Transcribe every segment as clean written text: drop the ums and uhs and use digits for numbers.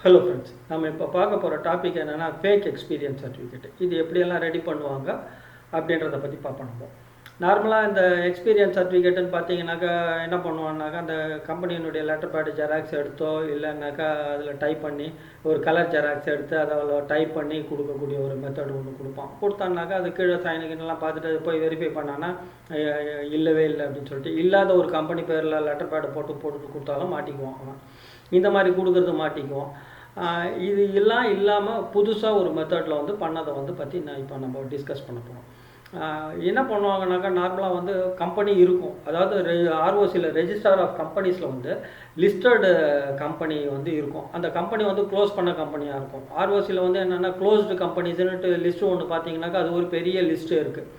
Hello friends, நம்ம இப்போ பார்க்க போகிற டாபிக் என்னென்னா ஃபேக் எக்ஸ்பீரியன்ஸ் சர்டிஃபிகேட். இது எப்படியெல்லாம் ரெடி பண்ணுவாங்க அப்படின்றத பற்றி பார்ப்போம். நம்ம நார்மலாக இந்த எக்ஸ்பீரியன்ஸ் சர்டிஃபிகேட்டுன்னு பார்த்தீங்கன்னாக்கா என்ன பண்ணுவாங்கனாக்கா, அந்த கம்பெனியினுடைய லெட்டர் பேட் ஜெராக்ஸ் எடுத்தோ இல்லைன்னாக்கா அதில் டைப் பண்ணி ஒரு கலர் ஜெராக்ஸ் எடுத்து அதை டைப் பண்ணி கொடுக்கக்கூடிய ஒரு மெத்தட் ஒன்று கொடுத்தான்னாக்கா அது கீழே சைனுக்குன்னெலாம் பார்த்துட்டு அது போய் வெரிஃபை பண்ணான்னா இல்லவே இல்லை அப்படின்னு சொல்லிட்டு இல்லாத ஒரு கம்பெனி பேரில் லெட்டர் பேடை போட்டு கொடுத்தாலும் மாட்டிக்குவோம். அவன் இந்த மாதிரி கொடுக்குறது மாட்டிக்குவோம். இது எல்லாம் இல்லாமல் புதுசாக ஒரு மெத்தடில் வந்து பண்ணதை வந்து பற்றி நான் இப்போ நம்ம டிஸ்கஸ் பண்ண போகிறோம். என்ன பண்ணுவாங்கனாக்கா, நார்மலாக வந்து கம்பெனி இருக்கும், அதாவது ஆர்ஓசியில் ரெஜிஸ்டர் ஆஃப் கம்பெனிஸில் வந்து லிஸ்டர்டு கம்பெனி வந்து இருக்கும். அந்த கம்பெனி வந்து க்ளோஸ் பண்ண கம்பெனியாக இருக்கும். ஆர்ஓசியில் வந்து என்னென்னா க்ளோஸ்டு கம்பெனிஸ்ன்னுட்டு லிஸ்ட்டு ஒன்று பார்த்தீங்கன்னாக்கா அது ஒரு பெரிய லிஸ்ட்டு இருக்குது.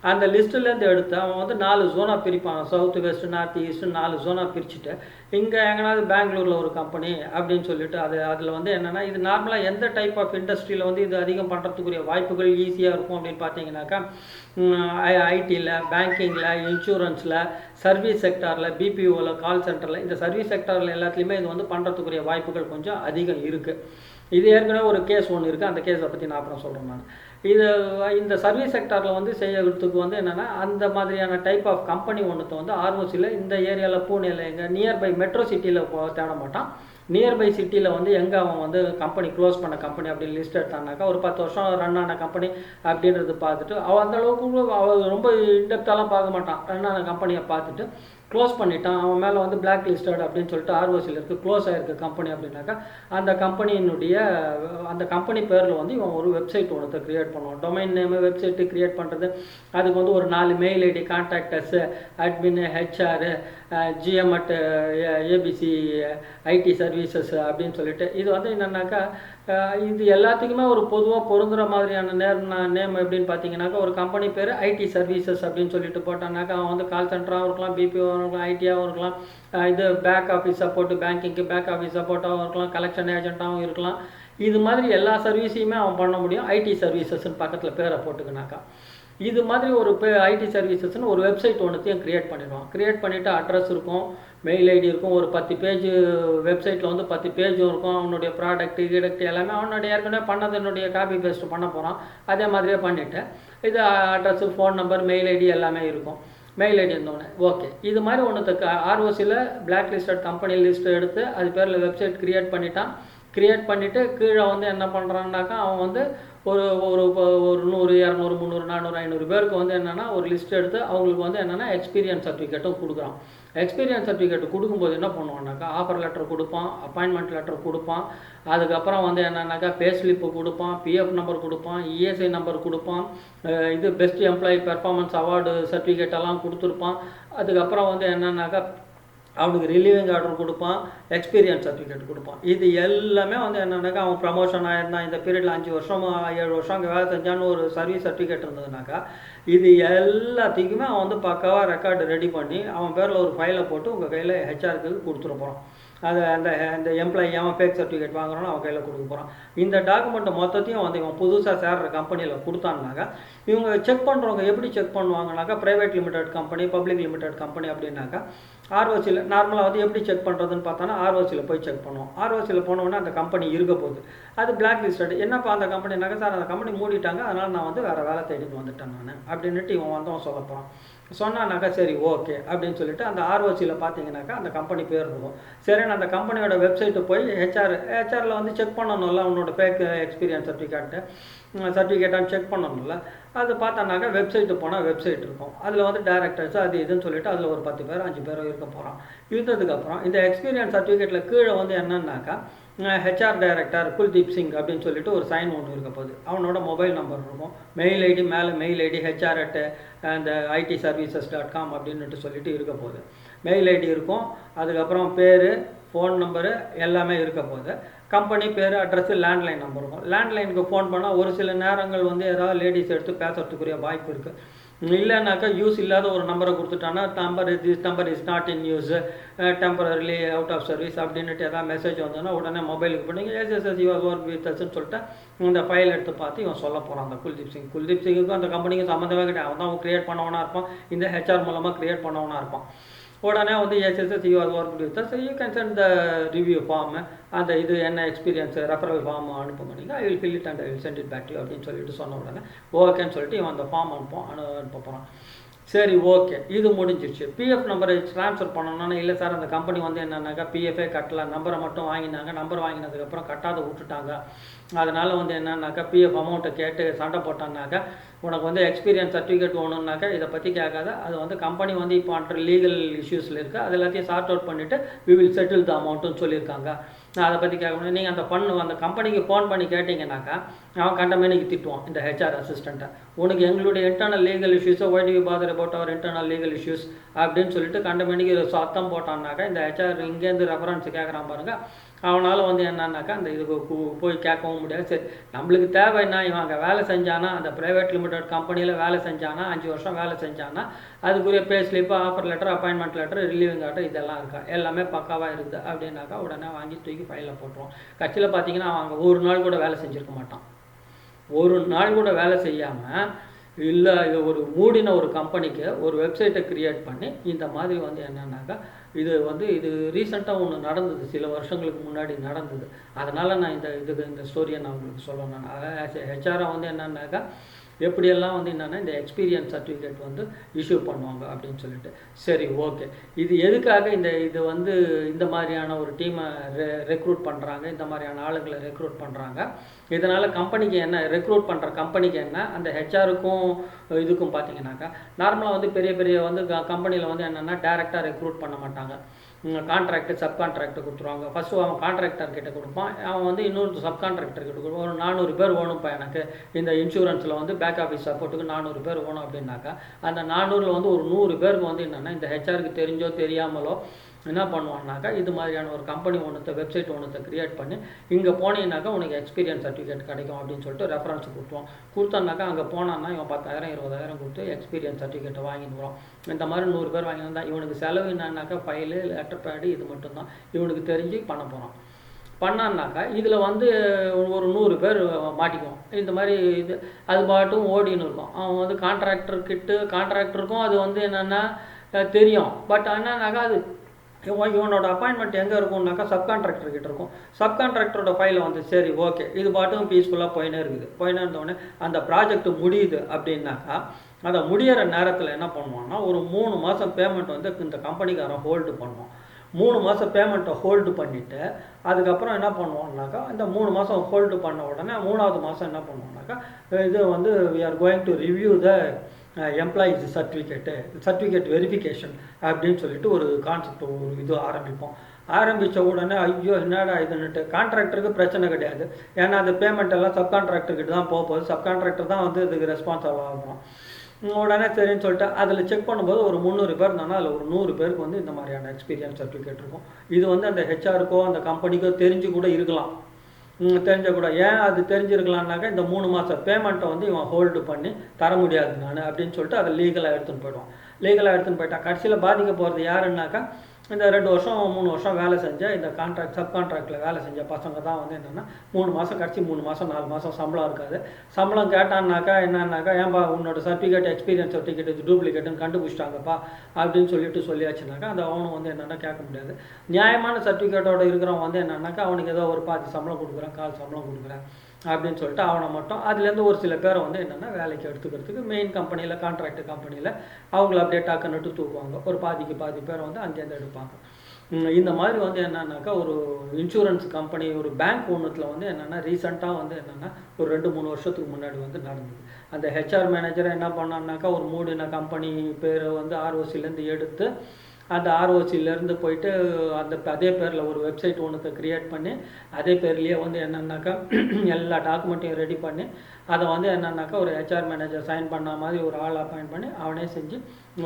அந்த லிஸ்ட்டுலேருந்து எடுத்து அவன் வந்து 4 ஜோனாக பிரிப்பான். சவுத்து வெஸ்ட்டு நார்த் ஈஸ்ட்டு 4 ஜோனாக பிரிச்சுட்டு இங்கே எங்கேனாவது பெங்களூரில் ஒரு கம்பெனி அப்படின்னு சொல்லிட்டு அதில் வந்து என்னென்னா, இது நார்மலாக எந்த டைப் ஆஃப் இண்டஸ்ட்ரியில் வந்து இது அதிகம் பண்ணுறதுக்குரிய வாய்ப்புகள் ஈஸியாக இருக்கும் அப்படின்னு பார்த்தீங்கன்னாக்கா, ஐடியில், பேங்கிங்கில், இன்சூரன்ஸில், சர்வீஸ் செக்டாரில், பிபிஓவில், கால் சென்டரில், இந்த சர்வீஸ் செக்டாரில் எல்லாத்துலேயுமே இது வந்து பண்ணுறதுக்குரிய வாய்ப்புகள் கொஞ்சம் அதிகம் இருக்குது. இது ஏற்கனவே ஒரு கேஸ் ஒன்று இருக்குது, அந்த கேஸை பற்றி நான் அப்புறம் சொல்கிறேன். நான் இந்த சர்வீஸ் செக்டாரில் வந்து செய்யறதுக்கு வந்து என்னென்னா, அந்த மாதிரியான டைப் ஆஃப் கம்பெனி ஒன்றுத்தை வந்து ஆர்ஓசியில் இந்த ஏரியாவில் பூனேயில் எங்கே நியர்பை மெட்ரோ சிட்டியில் தேட மாட்டான். நியர்பை சிட்டியில் வந்து எங்கே அவன் வந்து கம்பெனி க்ளோஸ் பண்ண கம்பெனி அப்படின்னு லிஸ்ட் எடுத்தானாக்கா ஒரு 10 வருஷம் ரன் ஆன கம்பெனி அப்படின்றது பார்த்துட்டு அவன் அந்தளவுக்கு அவன் ரொம்ப இன்டெப்த்தாலாம் பார்க்க மாட்டான். ரன் ஆன கம்பெனியை பார்த்துட்டு க்ளோஸ் பண்ணிட்டான், அவன் மேலே வந்து பிளாக் லிஸ்டட் அப்படின்னு சொல்லிட்டு ஆர்ஓசியில் இருக்குது, க்ளோஸ் ஆகிருக்கு கம்பெனி அப்படின்னாக்கா அந்த கம்பெனி பேரில் வந்து இவன் ஒரு வெப்சைட் ஒன்று க்ரியேட் பண்ணுவான். டொமைன் நேமு வெப்சைட்டு க்ரியேட் பண்ணுறது, அதுக்கு வந்து ஒரு 4 mail ID, contactors, admin, HR, GM at ABC IT services அப்படின்னு சொல்லிட்டு இது வந்து என்னென்னாக்கா, இது எல்லாத்துக்குமே ஒரு பொதுவாக பொருந்துகிற மாதிரியான நேம் எப்படின்னு பார்த்தீங்கன்னாக்கா, ஒரு கம்பெனி பேர் ஐடி சர்வீசஸ் அப்படின்னு சொல்லிட்டு போட்டானாக்கா அவன் வந்து கால் சென்டராகவும் இருக்கலாம், பிபிஓவும் இருக்கலாம், ஐடியாகவும் இருக்கலாம், இது பேக் ஆஃபீஸ் சப்போர்ட்டு, பேங்கிங்க்கு பேக் ஆஃபீஸ் சப்போர்ட்டாகவும் இருக்கலாம், கலெக்ஷன் ஏஜென்ட்டாகவும் இருக்கலாம். இது மாதிரி எல்லா சர்வீஸையுமே அவன் பண்ண முடியும் ஐடி சர்வீசஸ்ன்னு பக்கத்தில் பேரை போட்டுக்கினாக்கா. இது மாதிரி ஒரு ஐடி சர்வீசஸ்ன்னு ஒரு வெப்சைட் ஒன்றுத்தையும் க்ரியேட் பண்ணிடுவான். க்ரியேட் பண்ணிவிட்டு அட்ரஸ் இருக்கும், மெயில் ஐடி இருக்கும், ஒரு 10 பேஜ் வெப்சைட்டில் வந்து 10 பேஜும் இருக்கும். அவனுடைய ப்ராடக்ட்டு எல்லாமே அவனுடைய ஏற்கனவே பண்ணதனுடைய காப்பி பேஸ்ட் பண்ண போகிறான். அதே மாதிரியே பண்ணிவிட்டு இது address, phone number, mail ID எல்லாமே இருக்கும். மெயில் ஐடி இருந்தோடனே ஓகே, இது மாதிரி ஒன்றுத்துக்கு ஆர்ஓசியில் பிளாக் லிஸ்டட் கம்பெனி லிஸ்ட்டு எடுத்து அது பேரில் வெப்சைட் க்ரியேட் பண்ணிட்டான். க்ரியேட் பண்ணிவிட்டு கீழே வந்து என்ன பண்ணுறான்னாக்கா, அவன் வந்து ஒரு 100, 200, 300, 400, 500 பேருக்கு வந்து என்னென்னா ஒரு லிஸ்ட் எடுத்து அவங்களுக்கு வந்து என்னென்னா எக்ஸ்பீரியன்ஸ் சர்டிஃபிகேட்டும் கொடுக்குறான். எக்ஸ்பீரியன்ஸ் சர்டிஃபிகேட் கொடுக்கும்போது என்ன பண்ணுவான்னாக்கா, ஆஃபர் லெட்டர் கொடுப்பான், அப்பாயின்மெண்ட் லெட்டர் கொடுப்பான், அதுக்கப்புறம் வந்து என்னென்னாக்கா பே ஸ்லிப்பு கொடுப்பான், பிஎஃப் நம்பர் கொடுப்பான், இஎஸ்ஐ நம்பர் கொடுப்பான், இது best employee performance award certificate எல்லாம் கொடுத்துருப்பான். அதுக்கப்புறம் வந்து என்னென்னாக்கா அவனுக்கு ரிலீவிங் ஆர்டர் கொடுப்பான், எக்ஸ்பீரியன்ஸ் சர்டிஃபிகேட் கொடுப்பான். இது எல்லாமே வந்து என்னென்னாக்கா அவன் ப்ரமோஷன் ஆயிருந்தான், இந்த பீரியடில் 5 வருஷம் 7 வருஷம் அங்கே வேலை செஞ்சான்னு ஒரு சர்வீஸ் சர்டிஃபிகேட் இருந்ததுனாக்கா இது எல்லாத்துக்குமே அவன் வந்து பக்காவாக ரெக்கார்டு ரெடி பண்ணி அவன் பேரில் ஒரு ஃபைலை போட்டு உங்கள் கையில் ஹெச்ஆருக்கு கொடுத்துட போகிறான். அது அந்த எம்ப்ளாயி அவன் ஃபேக் சர்டிஃபிகேட் வாங்குறானோ அவன் கையில் கொடுக்க போகிறான். இந்த டாக்குமெண்ட்டை மொத்தத்தையும் வந்து இவன் புதுசாக சேர்ற கம்பெனியில் கொடுத்தான்னாக்கா இவங்க செக் பண்ணுறவங்க எப்படி செக் பண்ணுவாங்கனாக்கா, private limited company, public limited company அப்படின்னாக்கா ஆர்ஓசியில் நார்மலாக வந்து எப்படி செக் பண்ணுறதுன்னு பார்த்தோன்னா ஆர்ஓசியில் போய் செக் பண்ணுவோம். ஆர்ஓசியில் போனோடனே அந்த கம்பெனி இருக்க போகுது, அது பிளாக் லிஸ்டட். என்னப்பா அந்த கம்பெனினாக்கா, சார் அந்த கம்பெனி மூடிட்டாங்க, அதனால் நான் வந்து வேறு வேலை தேடிட்டு வந்துட்டேன் நான் அப்படின்ட்டு இவன் வந்தவன் சொல்ல போகிறான். சொன்னானாக்கா சரி ஓகே அப்படின்னு சொல்லிட்டு அந்த ஆர்ஓசியில் பார்த்தீங்கன்னாக்கா அந்த கம்பெனி பேர் இருக்கும். சரி, அந்த கம்பெனியோட வெப்சைட்டு போய் ஹெச்ஆரில் வந்து செக் பண்ணணும்ல உன்னோட ஃபேக் எக்ஸ்பீரியன்ஸ் சர்டிஃபிகேட்டான்னு செக் பண்ணணும்ல. அது பார்த்தானாக்கா வெப்சைட்டு போனால் வெப்சைட் இருக்கும், அதில் வந்து டேரக்டர்ஸ் அது இதுன்னு சொல்லிட்டு அதில் ஒரு 10 பேர் 5 பேரோ இருக்க போகிறான். இருந்ததுக்கப்புறம் இந்த எக்ஸ்பீரியன்ஸ் சர்டிஃபிகேட்டில் கீழே வந்து என்னன்னாக்கா ஹெச்ஆர் டைரக்டர் குல்தீப் சிங் அப்படின்னு சொல்லிட்டு ஒரு சைன் ஒன்று இருக்க போகுது. அவனோட மொபைல் நம்பர் இருக்கும், மெயில் ஐடி மேலே மெயில் ஐடி ஹெச்ஆர் அட் அந்த ITservices.com அப்படின்ட்டு சொல்லிட்டு இருக்க போகுது. மெயில் ஐடி இருக்கும், அதுக்கப்புறம் பேர், ஃபோன் நம்பரு எல்லாமே இருக்க போகுது. கம்பெனி பேர், அட்ரஸு, லேண்ட்லைன் நம்பர் இருக்கும். லேண்ட்லைனுக்கு ஃபோன் பண்ணால் ஒரு சில நேரங்கள் வந்து யாராவது லேடிஸ் எடுத்து பேசுறதுக்குரிய வாய்ப்பு இருக்குது. இல்லைனாக்கா யூஸ் இல்லாத ஒரு நம்பரை கொடுத்துட்டானா this number is not in use, temporarily out of service அப்படின்ட்டு ஏதாவது மெசேஜ் வந்தோன்னா உடனே மொபைலுக்கு பண்ணி எஸ்எஸ்எஸ் யூஆர் ஒர்க் வித் அஸ்ன்னு சொல்லிட்டு இந்த ஃபைல் எடுத்து பார்த்து இவன் சொல்ல போகிறான். அந்த குல்தீப் சிங்குக்கும் அந்த கம்பெனிக்கும் சம்மந்தமே கிடையாது. அவன் தான் அவன் க்ரியேட் பண்ணவனாக இருப்பான், இந்த ஹெச்ஆர் மூலமாக க்ரியேட் பண்ணவனாக இருப்பான். உடனே வந்து எஸ்எஸ்எஸ் you are work with so you can send the review form, அந்த இது என்ன எக்ஸ்பீரியன்ஸ் ரெஃபரல் ஃபார்ம் அனுப்புங்க நீங்கள், I will fill it and I will send it back you அப்படின்னு சொல்லிட்டு சொன்ன உடனே ஓகேன்னு சொல்லிட்டு இவன் அந்த ஃபார்ம் அனுப்ப போகிறான். சரி ஓகே, இது முடிஞ்சிடுச்சு. பிஎஃப் நம்பரை ட்ரான்ஸ்ஃபர் பண்ணணும்னா இல்லை சார் அந்த கம்பெனி வந்து என்னன்னாக்கா பிஎஃபே கட்டல, நம்பரை மட்டும் வாங்கினாங்க, நம்பர் வாங்கினதுக்கப்புறம் கட்டாத விட்டுட்டாங்க, அதனால் வந்து என்னன்னாக்கா பிஎஃப் அமௌண்ட்டை கேட்டு சண்டை போட்டான்னாக்கா உனக்கு வந்து எக்ஸ்பீரியன்ஸ் சர்டிஃபிகேட் வேணும்னாக்கா இதை பற்றி கேட்காத, அது வந்து கம்பெனி வந்து இப்போ அண்டர் லீகல் இஷ்யூஸில் இருக்குது, அது எல்லாத்தையும் சார்ட் அவுட் பண்ணிவிட்டு வி வில் செட்டில் த அமௌண்ட்டுன்னு சொல்லியிருக்காங்க. நான் அதை பற்றி கேட்க முடியும். நீங்கள் அந்த கம்பெனிக்கு ஃபோன் பண்ணி கேட்டிங்கனாக்கா அவன் கண்டமேனிக்கு திட்டுவான் இந்த ஹெச்ஆர் அசிஸ்டண்ட்டை, உனக்கு எங்களுடைய இன்டர்னல் லீகல் இஷ்யூஸை why do you bother about our internal legal issues அப்படின்னு சொல்லிட்டு கண்டமேனிக்கு சத்தம் போட்டான்னாக்கா இந்த ஹெச்ஆர் இங்கேருந்து ரெஃபரன்ஸ் கேட்குறான் பாருங்க, அவனால் வந்து என்னன்னாக்கா அந்த இதுக்கு போய் கேட்கவும் முடியாது. சரி நம்மளுக்கு தேவைன்னா இவன் அங்கே வேலை செஞ்சானா, அந்த ப்ரைவேட் லிமிடெட் கம்பெனியில் வேலை செஞ்சானா, 5 வருஷம் வேலை செஞ்சானா, அதுக்குரிய pay slip, offer letter, appointment letter, relieving order இதெல்லாம் இருக்கா, எல்லாமே பக்காவாக இருக்குது அப்படின்னாக்கா உடனே வாங்கி தூக்கி ஃபைலில் போட்டுருவோம். கட்சியில் பார்த்தீங்கன்னா அவன் அங்கே ஒரு நாள் கூட வேலை செஞ்சுருக்க மாட்டான். ஒரு நாள் கூட வேலை செய்யாமல் இல்லை இது ஒரு மூடின ஒரு கம்பெனிக்கு ஒரு வெப்சைட்டை க்ரியேட் பண்ணி இந்த மாதிரி வந்து என்னன்னாக்கா இது ரீசெண்டாக ஒன்று நடந்தது, சில வருஷங்களுக்கு முன்னாடி நடந்தது. அதனால் நான் இந்த ஸ்டோரியை நான் உங்களுக்கு சொல்லணும். அதாவது ஹெச்ஆராக வந்து என்னன்னாக்கா எப்படியெல்லாம் வந்து என்னென்னா இந்த எக்ஸ்பீரியன்ஸ் சர்டிஃபிகேட் வந்து இஷ்யூ பண்ணுவாங்க அப்படின்னு சொல்லிட்டு. சரி ஓகே, இது எதுக்காக இது வந்து இந்த மாதிரியான ஒரு டீமை ரெக்ரூட் பண்ணுறாங்க, இந்த மாதிரியான ஆளுங்களை ரெக்ரூட் பண்ணுறாங்க, இதனால் கம்பெனிக்கு என்ன, ரெக்ரூட் பண்ணுற கம்பெனிக்கு என்ன, அந்த ஹெச்ஆருக்கும் இதுக்கும் பார்த்தீங்கன்னாக்கா நார்மலாக வந்து பெரிய பெரிய வந்து கம்பெனியில் வந்து என்னென்னா டேரெக்டாக ரெக்ரூட் பண்ண மாட்டாங்க, கான்ட்ராக்டு சப்கான்ட்ராக்டு கொடுத்துருவாங்க. ஃபஸ்ட்டு அவன் கான்ட்ராக்டர்கிட்ட கொடுப்பான், அவன் வந்து இன்னொரு சப்கான்ட்ராக்டர்கிட்ட கொடுப்பான். ஒரு 400 பேர் வேணும்ப்பா எனக்கு இந்த இன்சூரன்ஸில் வந்து பேக் ஆஃபீஸ் சப்போர்ட்டுக்கு 400 பேர் வேணும் அப்படின்னாக்கா அந்த 400ல் வந்து ஒரு 100 பேருக்கு வந்து என்னென்னா இந்த ஹெச்ஆருக்கு தெரிஞ்சோ தெரியாமலோ என்ன பண்ணுவான்னாக்கா இது மாதிரியான ஒரு கம்பெனி வெப்சைட் க்ரியேட் பண்ணி இங்கே போனீங்கன்னாக்கா உனக்கு எக்ஸ்பீரியன்ஸ் சர்டிஃபிகேட் கிடைக்கும் அப்படின்னு சொல்லிட்டு ரெஃபரன்ஸ் கொடுத்தானாக்கா அங்கே போனான்னா இவன் 10,000 20,000 கொடுத்து எக்ஸ்பீரியன்ஸ் சர்டிஃபிகேட்டை வாங்கிட்டு வரும். இந்த மாதிரி 100 பேர் வாங்கினா இவனுக்கு செலவு என்னன்னாக்கா ஃபைலு, லெட்டர் பேடு, இது மட்டும்தான் இவனுக்கு தெரிஞ்சு பண்ண போகிறான். பண்ணான்னாக்கா இதில் வந்து ஒரு 100 பேர் மாட்டிக்குவோம். இந்த மாதிரி அது பாட்டும் ஓடின்னு இருக்கும். அவன் வந்து கான்ட்ராக்டருக்கும் அது வந்து என்னென்னா தெரியும். பட் என்னன்னாக்கா அது இவனோட அப்பாயின்மெண்ட் எங்கே இருக்கும்னாக்கா சப்கான்ட்ராக்டர்கிட்ட இருக்கும். சப்கான்ட்ராக்டரோட ஃபைலை வந்து சரி ஓகே இது பாட்டும் பீஸ்ஃபுல்லாக போயினே இருந்தோடனே அந்த ப்ராஜெக்ட் முடியுது அப்படின்னாக்கா அதை முடிகிற நேரத்தில் என்ன பண்ணுவான்னா ஒரு 3 மாதம் பேமெண்ட் வந்து இந்த கம்பெனிக்காரன் ஹோல்டு பண்ணுவான். 3 மாதம் பேமெண்ட்டை ஹோல்டு பண்ணிவிட்டு அதுக்கப்புறம் என்ன பண்ணுவோம்னாக்கா இந்த 3 மாதம் ஹோல்டு பண்ண உடனே 3ஆவது மாதம் என்ன பண்ணுவோம்னாக்கா இது வந்து we are going to review the employees certificate verification அப்படின்னு சொல்லிட்டு ஒரு கான்செப்ட் ஆரம்பித்த உடனே ஐயோ என்னடா இதுன்னுட்டு கான்ட்ராக்டருக்கு பிரச்சனை கிடையாது, ஏன்னா அந்த பேமெண்ட் எல்லாம் சப்கான்ட்ராக்டர்கிட்ட தான் போகுது, சப்கான்ட்ராக்டர் தான் வந்து இதுக்கு ரெஸ்பான்சிபிள் ஆகும். உடனே சரின்னு சொல்லிட்டு அதில் செக் பண்ணும்போது ஒரு 300 பேர் இருந்தாங்கன்னா அதில் ஒரு 100 பேருக்கு வந்து இந்த மாதிரியான எக்ஸ்பீரியன்ஸ் சர்டிஃபிகேட் இருக்கும். இது வந்து அந்த ஹெச்ஆருக்கோ அந்த கம்பெனிக்கோ தெரிஞ்சு கூட இருக்கலாம், தெரிஞ்சக்கூட. ஏன் அது தெரிஞ்சிருக்கலான்னாக்கா இந்த 3 மாதம் பேமெண்ட்டை வந்து இவன் ஹோல்டு பண்ணி தர முடியாது நான் அப்படின்னு சொல்லிட்டு அதை லீகலாக எடுத்துன்னு போய்டுவான். லீகலாக எடுத்துன்னு போயிட்டா கடைசியில் பாதிக்க போகிறது யாருன்னாக்கா இந்த 2 வருஷம் 3 வருஷம் வேலை செஞ்ச இந்த சப்கான்ட்ராக்டில் வேலை செஞ்ச பசங்க தான் வந்து என்னென்னா 3 மாதம் கழிச்சு 3 மாதம் 4 மாதம் சம்பளம் இருக்காது. சம்பளம் கேட்டான்னாக்கா என்னன்னாக்கா ஏன்பா உன்னோட சர்டிஃபிகேட் எக்ஸ்பீரியன்ஸ் சர்டிஃபிகேட் இது டூப்ளிகேட்டுன்னு கண்டுபிடிச்சிட்டாங்கப்பா அப்படின்னு சொல்லியாச்சுனாக்கா அந்த அவனும் வந்து என்னென்னா கேட்க முடியாது. நியாயமான சர்டிஃபிகேட்டோட இருக்கிறவன் வந்து என்னன்னாக்கா அவனுக்கு ஏதோ ஒரு பாதி சம்பளம் கொடுக்குறேன், கால் சம்பளம் கொடுக்குறேன் அப்படின்னு சொல்லிட்டு அவனை மட்டும் அதுலேருந்து ஒரு சில பேரை வந்து என்னென்னா வேலைக்கு எடுத்துக்கிறதுக்கு மெயின் கம்பெனியில் கான்ட்ராக்ட் கம்பெனியில் அவங்கள அப்படியே டாக்குன்னுட்டு தூக்குவாங்க. ஒரு பாதி பேரை வந்து அங்கேருந்து எடுப்பாங்க. இந்த மாதிரி வந்து என்னன்னாக்கா ஒரு இன்சூரன்ஸ் கம்பெனி ஒரு பேங்க் ஒன்றுத்தில் வந்து என்னென்னா ரீசெண்டாக வந்து என்னென்னா ஒரு 2-3 வருஷத்துக்கு முன்னாடி வந்து நடந்தது. அந்த ஹெச்ஆர் மேனேஜரை என்ன பண்ணான்னாக்கா ஒரு மூடின கம்பெனி பேர் வந்து ஆர்ஓசிலேருந்து எடுத்து அந்த ஆர்ஓசியிலேருந்து போயிட்டு அதே பேரில் ஒரு வெப்சைட் க்ரியேட் பண்ணி அதே பேர்லேயே வந்து என்னென்னாக்கா எல்லா டாக்குமெண்ட்டையும் ரெடி பண்ணி அதை வந்து என்னென்னாக்கா ஒரு ஹெச்ஆர் மேனேஜர் சைன் பண்ண மாதிரி ஒரு ஆள் அப்பாயிண்ட் பண்ணி அவனே செஞ்சு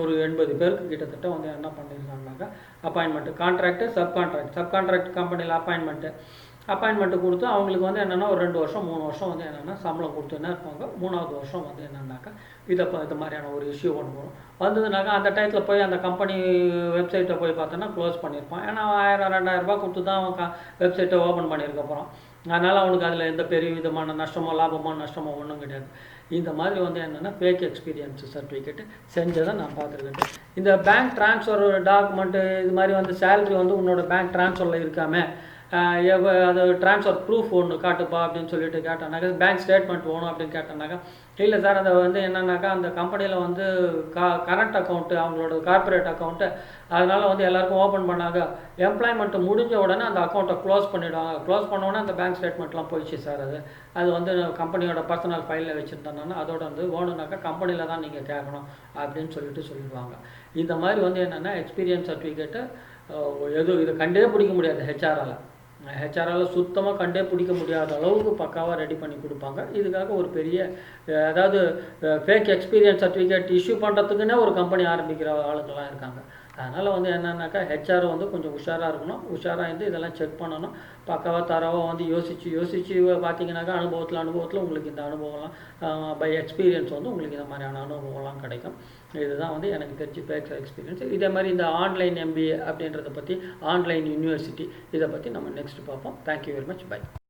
ஒரு 80 பேருக்கு கிட்டத்தட்ட வந்து என்ன பண்ணியிருக்காங்கனாக்கா அப்பாயின்மெண்ட்டு, கான்ட்ராக்டு, சப்கான்ட்ராக்ட் கம்பெனியில் அப்பாயின்மெண்ட்டு, அப்பாயின்மெண்ட்டு கொடுத்து அவங்களுக்கு வந்து என்னென்னா ஒரு 2 வருஷம் 3 வருஷம் வந்து என்னென்னா சம்பளம் கொடுத்துன்னே இருப்பாங்க. 3வது வருஷம் வந்து என்னென்னாக்கா இது மாதிரியான ஒரு இஷ்யூ ஒன்று வரும். வந்ததுனாக்கா அந்த டயத்தில் போய் அந்த கம்பெனி வெப்சைட்டை போய் பார்த்தோன்னா க்ளோஸ் பண்ணியிருப்பான். ஏன்னா 1000 2000 கொடுத்து தான் அவன் வெப்சைட்டை ஓப்பன் பண்ணியிருக்க போகிறான். அதனால் அவனுக்கு அதில் எந்த பெரிய விதமான நஷ்டமோ லாபமோ நஷ்டமோ ஒன்றும் கிடையாது. இந்த மாதிரி வந்து என்னென்னா ஃபேக் எக்ஸ்பீரியன்ஸ் சர்டிஃபிகேட்டு செஞ்சதை நான் பார்த்துருக்கேன். இந்த பேங்க் ட்ரான்ஸ்ஃபர் டாக்குமெண்ட்டு இது மாதிரி வந்து சேலரி வந்து உன்னோட பேங்க் ட்ரான்ஸ்ஃபரில் இருக்காமல் அது ட்ரான்ஸ்ஃபர் ப்ரூஃப் ஒன்று காட்டுப்பா அப்படின்னு சொல்லிட்டு கேட்டோன்னாக்கா, பேங்க் ஸ்டேட்மெண்ட் வேணும் அப்படின்னு கேட்டோன்னாக்கா, இல்லை சார் அதை வந்து என்னன்னாக்கா அந்த கம்பெனியில் வந்து கரண்ட் அக்கௌண்ட்டு அவங்களோட கார்பரேட் அக்கௌண்ட்டு, அதனால் வந்து எல்லாருக்கும் ஓப்பன் பண்ணாங்க. எம்ப்ளாய்மெண்ட் முடிஞ்ச உடனே அந்த அக்கௌண்ட்டை க்ளோஸ் பண்ணிவிடுவாங்க. க்ளோஸ் பண்ண உடனே அந்த பேங்க் ஸ்டேட்மெண்ட்லாம் போயிடுச்சு சார். அது வந்து கம்பெனியோட பர்சனல் ஃபைலில் வச்சுருந்தோன்னா அதோட வந்து வேணும்னாக்கா கம்பெனியில் தான் நீங்கள் கேட்கணும் அப்படின்னு சொல்லிடுவாங்க. இந்த மாதிரி வந்து என்னென்னா எக்ஸ்பீரியன்ஸ் சர்டிஃபிகேட்டை இதை கண்டே பிடிக்க முடியாது ஹெச்ஆரால் சுத்தமாக கண்டே பிடிக்க முடியாத அளவுக்கு பக்காவாக ரெடி பண்ணி கொடுப்பாங்க. இதுக்காக ஒரு பெரிய அதாவது ஃபேக் எக்ஸ்பீரியன்ஸ் சர்டிஃபிகேட் இஷ்யூ பண்ணுறதுக்குன்னே ஒரு கம்பெனி ஆரம்பிக்கிற ஆளுங்கள்லாம் இருக்காங்க. அதனால் வந்து என்னென்னாக்கா ஹெச்ஆர் வந்து கொஞ்சம் உஷாராக இருக்கணும். உஷாராக இருந்து இதெல்லாம் செக் பண்ணணும். பக்காவாக தரவாக வந்து யோசித்து பார்த்தீங்கன்னாக்கா அனுபவத்தில் உங்களுக்கு இந்த அனுபவம்லாம் பை எக்ஸ்பீரியன்ஸ் வந்து உங்களுக்கு இந்த மாதிரியான அனுபவம்லாம் கிடைக்கும். இதுதான் வந்து எனக்கு தெரிஞ்சு ஃபேக் எக்ஸ்பீரியன்ஸ். இதே மாதிரி இந்த ஆன்லைன் MBA அப்படின்றத பற்றி, ஆன்லைன் யூனிவர்சிட்டி இதை பற்றி நம்ம நெக்ஸ்ட் பார்ப்போம். Thank you very much. பை.